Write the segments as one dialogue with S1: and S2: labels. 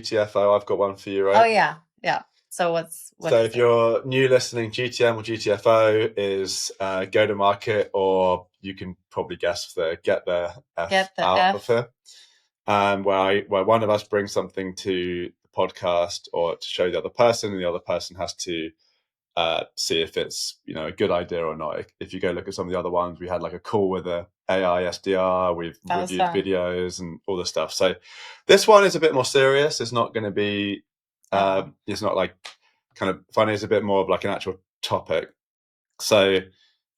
S1: GTFO. I've got one for you,
S2: Oh
S1: right?
S2: yeah. So what
S1: So
S2: is
S1: if
S2: it?
S1: you're new listening, GTM or GTFO is go to market, or you can probably guess the get the F
S2: Get the
S1: out of
S2: F.
S1: here. Where one of us brings something to the podcast or to show the other person, and the other person has to see if it's a good idea or not. If you go look at some of the other ones, we had like a call with a AI SDR, we've
S2: That was
S1: reviewed
S2: fun.
S1: videos and all this stuff. So this one is a bit more serious. It's not going to be it's not like kind of funny. It's a bit more of like an actual topic. So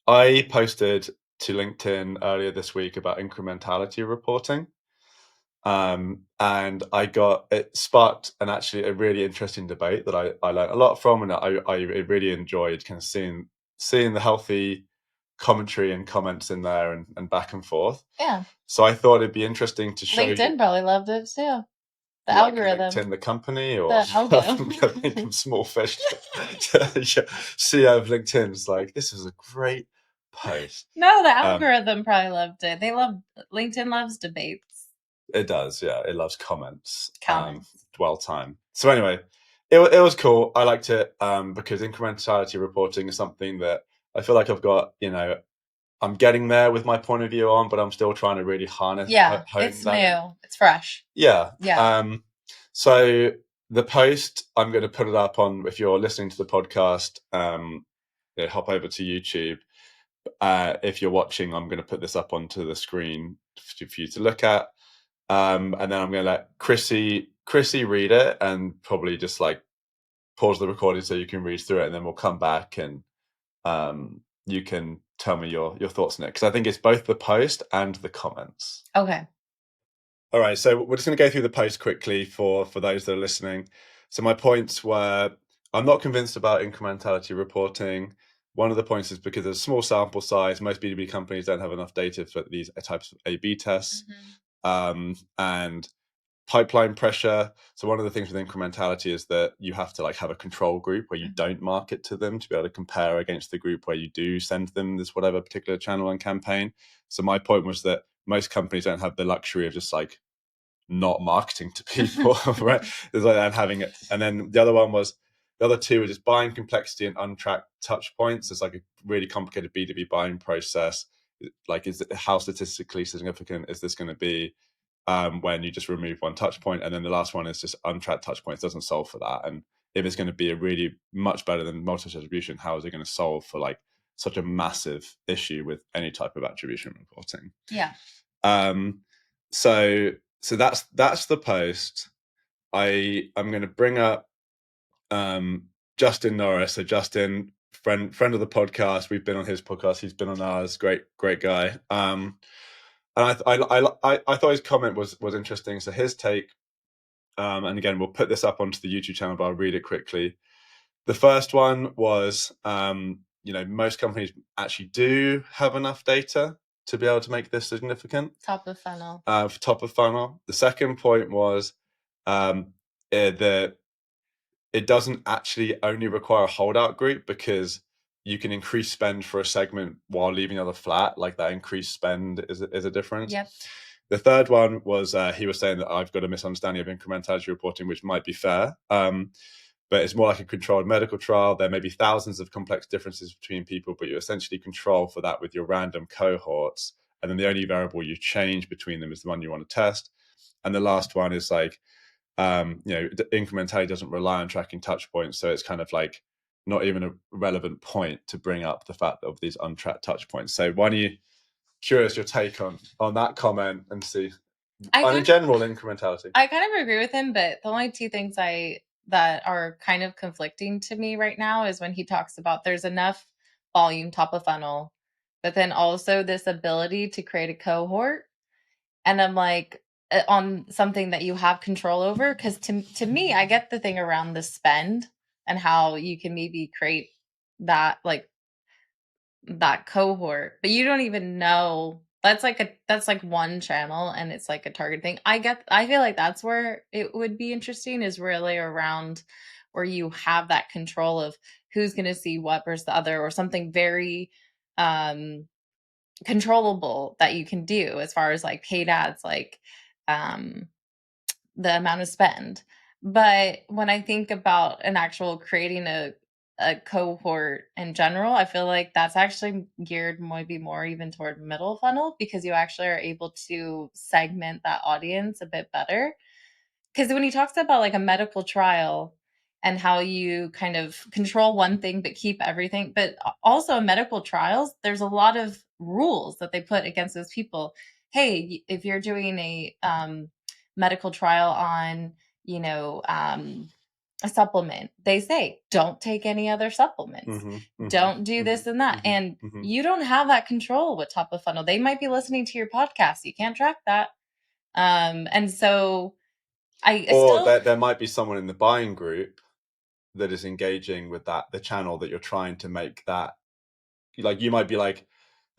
S1: I posted to LinkedIn earlier this week about incrementality reporting. And it sparked actually a really interesting debate that I learned a lot from, and I really enjoyed kind of seeing the healthy commentary and comments in there and back and forth.
S2: Yeah.
S1: So I thought it'd be interesting to show
S2: LinkedIn probably loved it too. The
S1: like
S2: algorithm.
S1: LinkedIn, the company, or
S2: The algo.
S1: I think I'm small fish. CEO of LinkedIn's like, this is a great post.
S2: No, the algorithm probably loved it. LinkedIn loves debates.
S1: It does, yeah. It loves comments.
S2: Comments.
S1: Dwell time. So anyway, it was cool. I liked it because incrementality reporting is something that I feel like I've got, I'm getting there with my point of view on, but I'm still trying to really harness.
S2: Yeah, it's new. It's fresh.
S1: Yeah.
S2: Yeah.
S1: So the post, I'm going to put it up on, if you're listening to the podcast, hop over to YouTube. If you're watching, I'm going to put this up onto the screen for you to look at. And then I'm going to let Chrissy read it and probably just like pause the recording so you can read through it, and then we'll come back and you can tell me your thoughts on it, because I think it's both the post and the comments.
S2: Okay.
S1: All right, so we're just going to go through the post quickly for those that are listening. So my points were, I'm not convinced about incrementality reporting. One of the points is because there's a small sample size. Most B2B companies don't have enough data for these types of A/B tests. And pipeline pressure. So one of the things with incrementality is that you have to like have a control group where you don't market to them to be able to compare against the group where you do send them this whatever particular channel and campaign. So my point was that most companies don't have the luxury of just like not marketing to people, right? There's like that having it. And then the other two are just buying complexity and untracked touch points. It's like a really complicated B2B buying process. Like, how statistically significant is this going to be when you just remove one touch point? And then the last one is just untracked touch points doesn't solve for that. And if it's going to be a really much better than multi attribution, how is it going to solve for like such a massive issue with any type of attribution reporting?
S2: Yeah.
S1: So that's the post. I'm going to bring up Justin Norris. So Justin, friend of the podcast. We've been on his podcast. He's been on ours. Great guy. And I thought his comment was interesting. So his take, and again, we'll put this up onto the YouTube channel, but I'll read it quickly. The first one was, most companies actually do have enough data to be able to make this significant.
S2: Top of funnel.
S1: For top of funnel. The second point was that it doesn't actually only require a holdout group, because you can increase spend for a segment while leaving other flat. Like that increased spend is a difference.
S2: Yep.
S1: The third one was he was saying that I've got a misunderstanding of incrementality reporting, which might be fair. But it's more like a controlled medical trial. There may be thousands of complex differences between people, but you essentially control for that with your random cohorts. And then the only variable you change between them is the one you want to test. And the last one is like, incrementality doesn't rely on tracking touch points. So it's kind of like not even a relevant point to bring up the fact of these untracked touch points. So why don't you, curious your take on that comment and see in general incrementality.
S2: I kind of agree with him, but the only two things that are kind of conflicting to me right now is when he talks about there's enough volume top of funnel, but then also this ability to create a cohort. And I'm like, on something that you have control over, because to me, I get the thing around the spend and how you can maybe create that that cohort, but you don't even know that's like one channel and it's like a target thing. I feel like that's where it would be interesting, is really around where you have that control of who's going to see what versus the other, or something very controllable that you can do as far as like paid ads, like the amount of spend. But when I think about an actual creating a cohort in general, I feel like that's actually geared maybe more even toward middle funnel, because you actually are able to segment that audience a bit better. Because when he talks about like a medical trial and how you kind of control one thing but keep everything, but also in medical trials, there's a lot of rules that they put against those people. Hey, if you're doing a medical trial on, you know, a supplement, they say don't take any other supplements,
S1: Mm-hmm, mm-hmm,
S2: don't do
S1: mm-hmm,
S2: this and that.
S1: mm-hmm,
S2: And
S1: mm-hmm.
S2: you don't have that control with top of funnel. They might be listening to your podcast. You can't track that. And so I
S1: Or
S2: still,
S1: there might be someone in the buying group that is engaging with the channel that you're trying to make that. Like you might be like,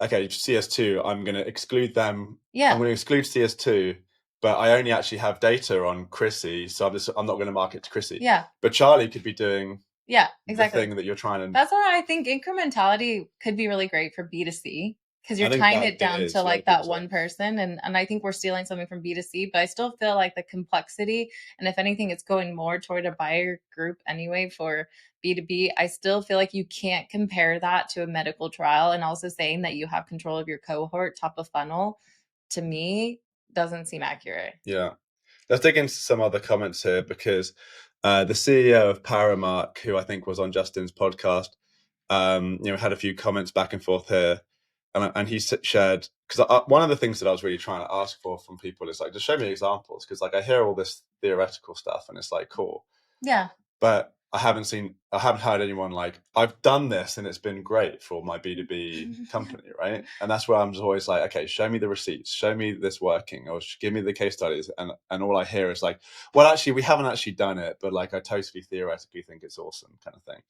S1: okay, CS2, I'm going to exclude them. I'm
S2: yeah,
S1: going to exclude CS2, but I only actually have data on Chrissy, so I'm not going to market to Chrissy.
S2: yeah,
S1: But Charlie could be doing
S2: yeah,
S1: the
S2: exactly.
S1: thing that you're trying to.
S2: That's why I think incrementality could be really great for B2C, because you're
S1: I think
S2: tying
S1: that
S2: it
S1: it
S2: down to
S1: is. A lot
S2: like
S1: of people
S2: that
S1: say.
S2: one person. And I think we're stealing something from B2C, but I still feel like the complexity, and if anything, it's going more toward a buyer group anyway for B2B. I still feel like you can't compare that to a medical trial. And also saying that you have control of your cohort, top of funnel, to me, doesn't seem accurate.
S1: Yeah. Let's dig into some other comments here because the CEO of Paramark, who I think was on Justin's podcast, had a few comments back and forth here, and he shared, because one of the things that I was really trying to ask for from people is like, just show me examples, because like I hear all this theoretical stuff and it's like cool,
S2: Yeah.
S1: but I haven't heard anyone like, I've done this and it's been great for my B2B company, right? And that's where I'm just always like, okay, show me the receipts, show me this working, or give me the case studies. And all I hear is like, well, actually, we haven't actually done it, but like I totally theoretically think it's awesome, kind of thing.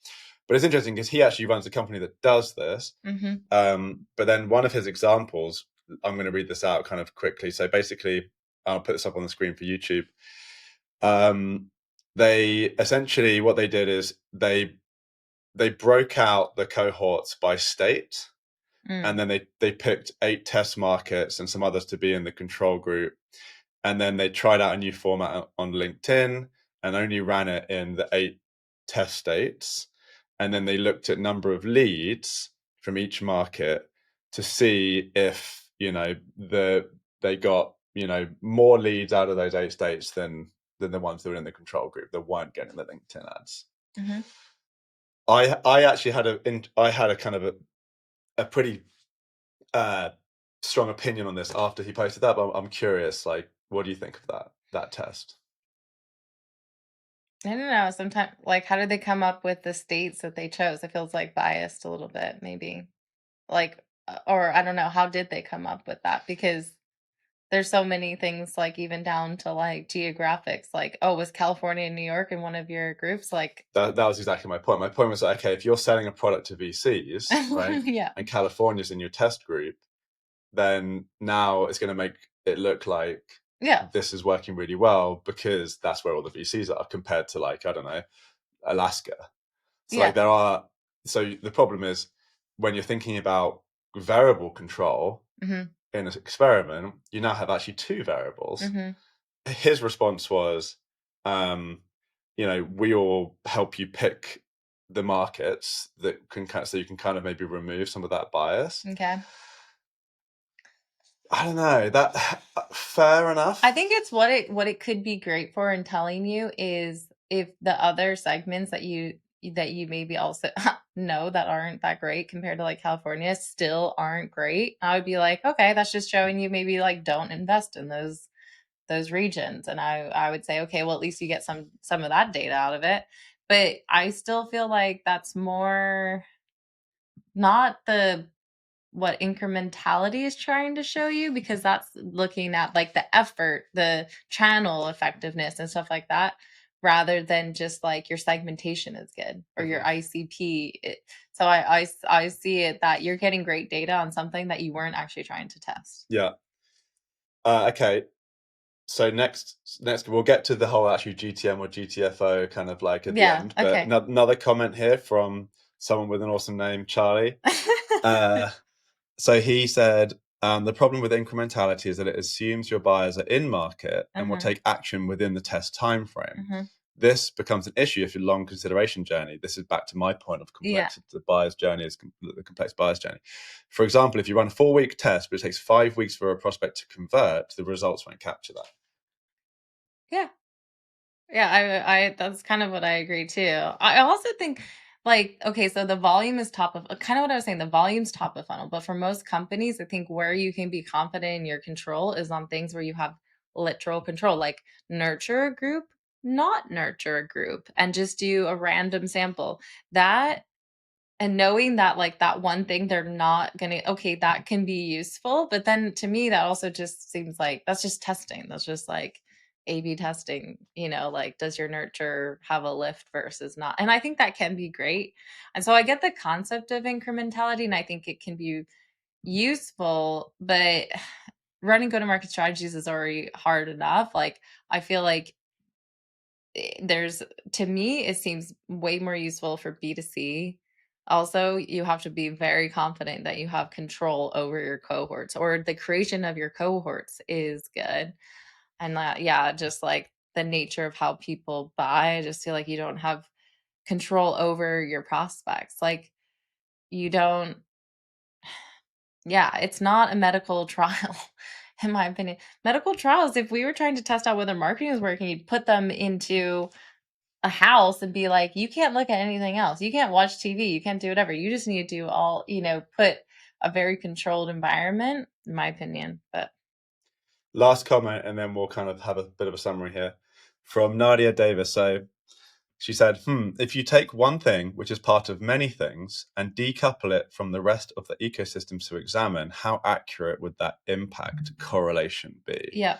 S1: But it's interesting because he actually runs a company that does this.
S2: Mm-hmm.
S1: But then one of his examples, I'm going to read this out kind of quickly. So basically, I'll put this up on the screen for YouTube. They essentially, what they did is they broke out the cohorts by state, and then they picked 8 test markets and some others to be in the control group, and then they tried out a new format on LinkedIn and only ran it in the 8 test states, and then they looked at number of leads from each market to see if they got more leads out of those 8 states than the ones that were in the control group that weren't getting the LinkedIn ads.
S2: Mm-hmm.
S1: I actually had a kind of a pretty strong opinion on this after he posted that, but I'm curious, like, what do you think of that test?
S2: I don't know. Sometimes, like, how did they come up with the states that they chose? It feels like biased a little bit, maybe. Like, or I don't know. How did they come up with that? Because there's so many things, like even down to like geographics. Like, oh, was California and New York in one of your groups? Like,
S1: That was exactly my point. My point was like, okay, if you're selling a product to VCs, right,
S2: yeah,
S1: and California's in your test group, then now it's going to make it look like
S2: yeah,
S1: this is working really well because that's where all the VCs are compared to, like, I don't know, Alaska. So
S2: yeah.
S1: like so the problem is when you're thinking about variable control
S2: Mm-hmm.
S1: in an experiment, you now have actually 2 variables.
S2: Mm-hmm.
S1: His response was, we all help you pick the markets that can so you can kind of maybe remove some of that bias.
S2: Okay.
S1: I don't know, that fair enough.
S2: I think it's what it could be great for in telling you is if the other segments that you maybe also know that aren't that great compared to like California still aren't great. I would be like, okay, that's just showing you maybe like don't invest in those regions. And I would say, okay, well at least you get some of that data out of it. But I still feel like that's more not the what incrementality is trying to show you, because that's looking at like the effort, the channel effectiveness and stuff like that, rather than just like your segmentation is good or your ICP. So I see it that you're getting great data on something that you weren't actually trying to test.
S1: Yeah. Okay. So next we'll get to the whole actually GTM or GTFO kind of like at the
S2: Yeah.
S1: end. But
S2: Okay.
S1: another comment here from someone with an awesome name, Charlie. So he said, the problem with incrementality is that it assumes your buyers are in market and will
S2: Uh-huh.
S1: take action within the test time frame.
S2: Uh-huh.
S1: this becomes an issue if you're long consideration journey. This is back to my point of
S2: Yeah.
S1: complexity. The buyer's journey is the complex buyer's journey. For example, if you run a 4-week test, but it takes 5 weeks for a prospect to convert, the results won't capture that.
S2: Yeah. Yeah, I that's kind of what I agree too. I also think like okay, so the volume is top of kind of what I was saying, the volume's top of funnel, but for most companies, I think where you can be confident in your control is on things where you have literal control, like nurture a group, not nurture a group, and just do a random sample. That and knowing that like that one thing they're not gonna okay, that can be useful, but then to me that also just seems like that's just testing. That's just like A/B testing, like does your nurture have a lift versus not? And I think that can be great. And so I get the concept of incrementality and I think it can be useful, but running go-to-market strategies is already hard enough. Like I feel like there's to me it seems way more useful for B2C. Also, you have to be very confident that you have control over your cohorts or the creation of your cohorts is good. And that, yeah, just like the nature of how people buy, I just feel like you don't have control over your prospects. Like you don't, yeah, it's not a medical trial. In my opinion, medical trials, if we were trying to test out whether marketing is working, you'd put them into a house and be like, you can't look at anything else. You can't watch TV. You can't do whatever. You just need to do all, put a very controlled environment, in my opinion. But
S1: Last comment, and then we'll kind of have a bit of a summary here from Nadia Davis. So she said, if you take one thing, which is part of many things, and decouple it from the rest of the ecosystem to examine, how accurate would that impact correlation be?
S2: yeah,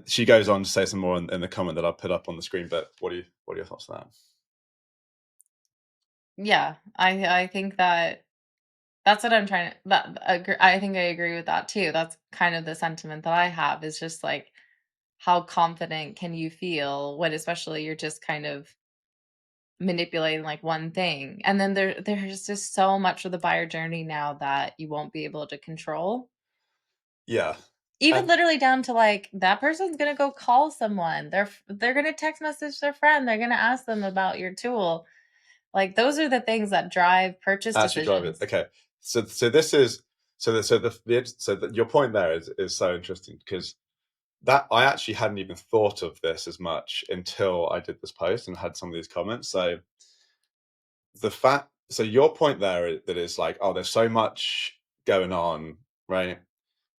S1: She goes on to say some more in the comment that I'll put up on the screen, but what are your thoughts on that?
S2: yeah, I think that's what I'm trying to. I think I agree with that too. That's kind of the sentiment that I have. Is just like how confident can you feel when, especially, you're just kind of manipulating like one thing, and then there's just so much of the buyer journey now that you won't be able to control.
S1: Yeah.
S2: Even
S1: And
S2: literally down to like that person's gonna go call someone. They're gonna text message their friend. They're gonna ask them about your tool. Like those are the things that drive purchase
S1: actually drive it.
S2: decisions.
S1: Okay. So this is your point there is so interesting, because that I actually hadn't even thought of this as much until I did this post and had some of these comments. So your point there that is like, oh, there's so much going on, right?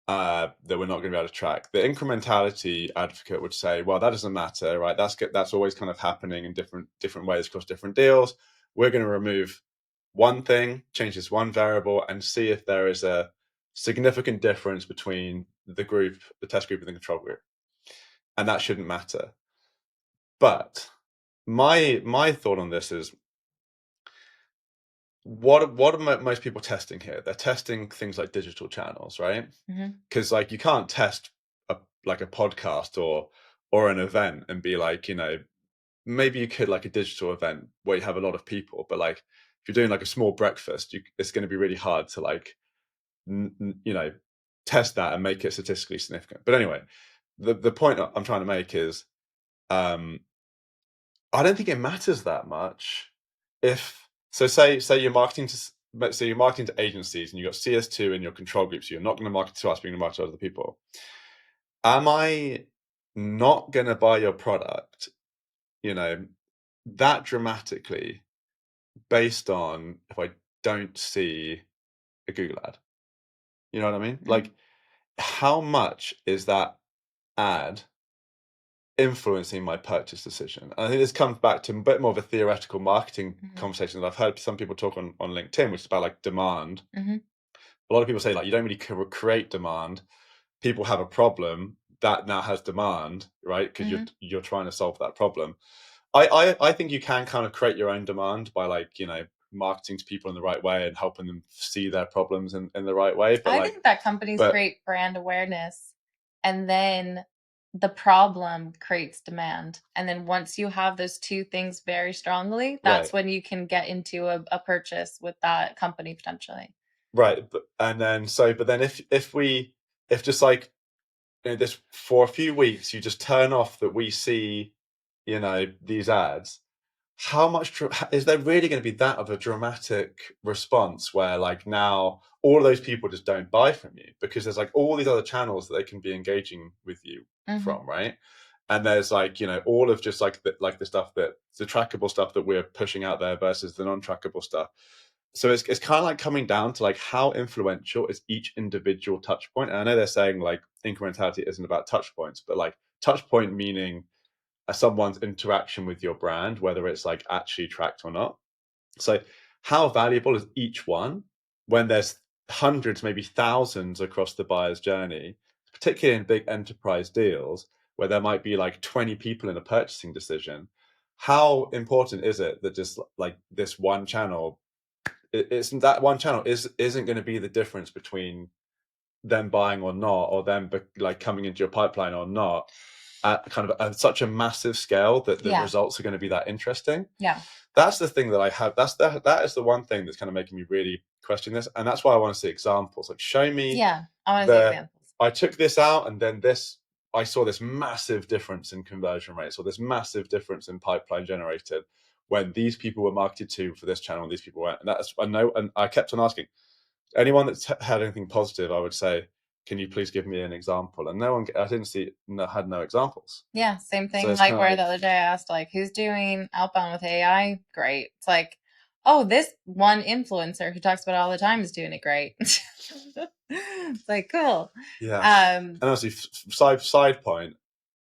S1: That we're not going to be able to track. The incrementality advocate would say, well, that doesn't matter, right? That's always kind of happening in different ways across different deals. We're going to remove one thing, change this one variable, and see if there is a significant difference between the test group, and the control group, and that shouldn't matter. But my thought on this is, what are most people testing here? They're testing things like digital channels, right?
S2: Mhm,
S1: Because like you can't test a podcast or an event and be like, maybe you could, like a digital event where you have a lot of people, but like if you're doing like a small breakfast, it's going to be really hard to like test that and make it statistically significant. But anyway, the point I'm trying to make is, um I don't think it matters that much. If so, say you're marketing to agencies and you've got CS2 in your control group, so you're not going to market to us, but you're going to market to other people. Am I not going to buy your product, you know, that dramatically, based on if I don't see a Google ad? You know what I mean?
S2: mhm,
S1: Like, how much is that ad influencing my purchase decision? And I think this comes back to a bit more of a theoretical marketing
S2: mhm,
S1: conversation that I've heard some people talk on LinkedIn, which is about like demand.
S2: mhm.
S1: A lot of people say like you don't really create demand. People have a problem that now has demand, right? Because
S2: Mhm.
S1: you're trying to solve that problem. I think you can kind of create your own demand by like, marketing to people in the right way and helping them see their problems in the right way. But
S2: I
S1: like,
S2: think that companies
S1: but
S2: create brand awareness and then the problem creates demand. And then once you have those two things very strongly, that's
S1: right,
S2: when you can get into a purchase with that company potentially.
S1: right. But and then so, but then if just like this for a few weeks, you just turn off that we see, these ads. How much is there really going to be that of a dramatic response where like now all of those people just don't buy from you because there's like all these other channels that they can be engaging with you
S2: Mhm.
S1: from, right? And there's like all of just like the stuff that the trackable stuff that we're pushing out there versus the non-trackable stuff. So it's kind of like coming down to like how influential is each individual touch point. And I know they're saying like incrementality isn't about touch points, but like touch point meaning someone's interaction with your brand, whether it's like actually tracked or not. So how valuable is each one when there's hundreds, maybe thousands across the buyer's journey, particularly in big enterprise deals where there might be like 20 people in a purchasing decision? How important is it that just like this one channel, it's that one channel isn't going to be the difference between them buying or not, or them like coming into your pipeline or not, at kind of such a massive scale that the
S2: Yeah.
S1: results are going to be that interesting.
S2: Yeah.
S1: That's the thing that I have. That is the one thing that's kind of making me really question this, and that's why I want to see examples. Like, show me
S2: Yeah. I want to see examples.
S1: I took this out, and then this. I saw this massive difference in conversion rates, or this massive difference in pipeline generated when these people were marketed to for this channel, and these people weren't. And that's I know, and I kept on asking anyone that's had anything positive. I would say, can you please give me an example? And no one. I didn't see. No, had no examples.
S2: Yeah, same
S1: So
S2: thing
S1: it's
S2: like
S1: kind of
S2: where
S1: like,
S2: the other day I asked like who's doing outbound with AI? Great. It's like, oh, this one influencer who talks about it all the time is doing it great. It's like cool.
S1: yeah.
S2: Um
S1: And obviously, side point.